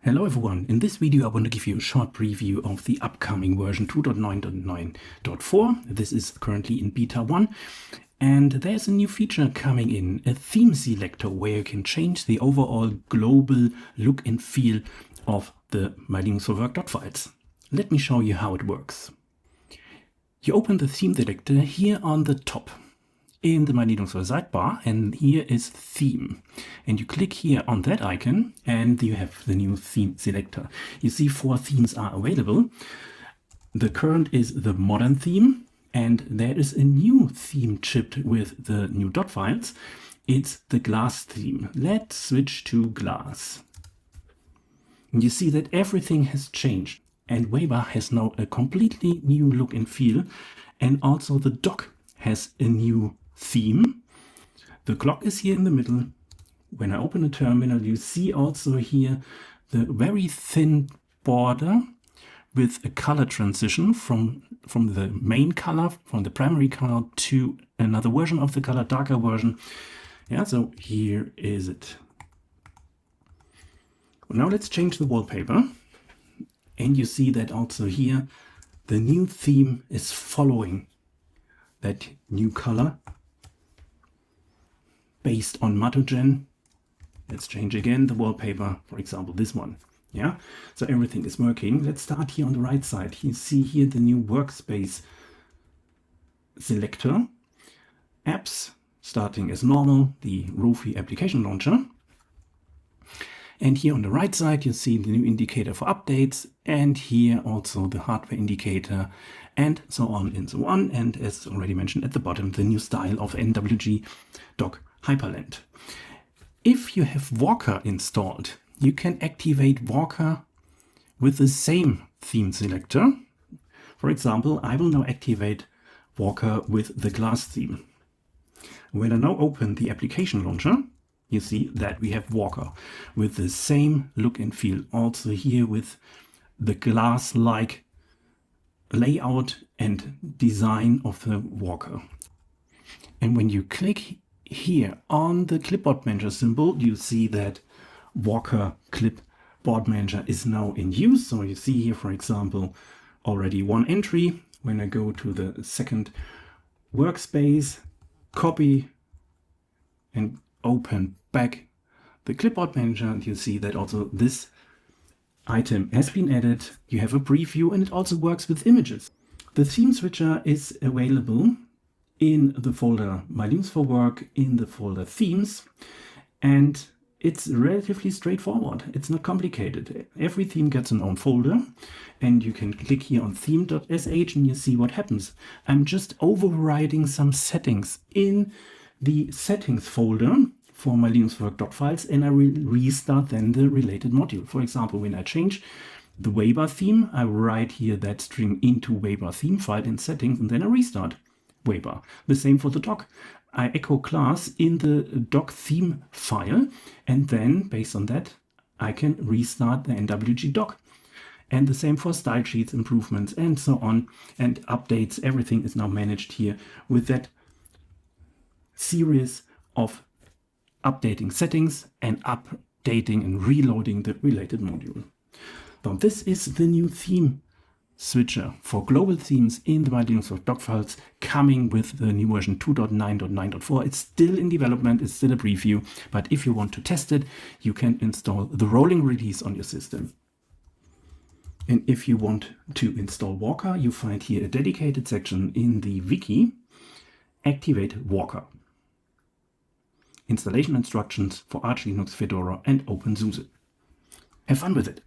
Hello everyone, in this video I want to give you a short preview of the upcoming version 2.9.9.4. This is currently in beta 1 and there's a new feature coming in, a theme selector where you can change the overall global look and feel of the ML4W Dotfiles. Let me show you how it works. You open the theme selector here on the top in the ML4W sidebar, and here is theme, and you click here on that icon and you have the new theme selector. You see 4 themes are available. The current is the modern theme, and there is a new theme chipped with the new dot files. It's the glass theme. Let's switch to glass. And you see that everything has changed, and Waybar has now a completely new look and feel, and also the dock has a new theme. The clock is here in the middle. When I open the terminal, you see also here the very thin border with a color transition from the main color, from the primary color to another version of the color, darker version. Yeah, so here is it. Now let's change the wallpaper. And you see that also here the new theme is following that new color based on Matogen. Let's change again the wallpaper, for example, this one. Yeah, so everything is working. Let's start here on the right side. You see here the new workspace selector. Apps starting as normal, the Rofi application launcher. And here on the right side, you see the new indicator for updates, and here also the hardware indicator, and so on and so on. And as already mentioned at the bottom, the new style of MW4W Dock Hyprland. If you have Walker installed, you can activate Walker with the same theme selector. For example, I will now activate Walker with the glass theme. When I now open the application launcher, you see that we have Walker with the same look and feel, also here with the glass-like layout and design of the Walker. And when you click here on the clipboard manager symbol, you see that Walker clipboard manager is now in use. So you see here, for example, already one entry. When I go to the second workspace, copy and open back the clipboard manager, you see that also this item has been added. You have a preview, and it also works with images. The theme switcher is available in the folder My Themes for Work, in the folder Themes, and it's relatively straightforward. It's not complicated. Every theme gets an own folder, and you can click here on theme.sh and you see what happens. I'm just overriding some settings in the settings folder for my ML4W Dotfiles, and I will restart then the related module. For example, when I change the Waybar theme, I write here that string into Waybar theme file in settings, and then I restart Waybar. The same for the dock. I echo class in the dock theme file, and then based on that, I can restart the MW4W dock. And the same for style sheets, improvements, and so on, and updates. Everything is now managed here with that series of updating settings and updating and reloading the related module. Now this is the new theme switcher for global themes in the ML4W Dotfiles, coming with the new version 2.9.9.4. It's still in development, it's still a preview, but if you want to test it, you can install the rolling release on your system. And if you want to install Walker, you find here a dedicated section in the wiki. Activate Walker. Installation instructions for Arch Linux, Fedora, and OpenSUSE. Have fun with it!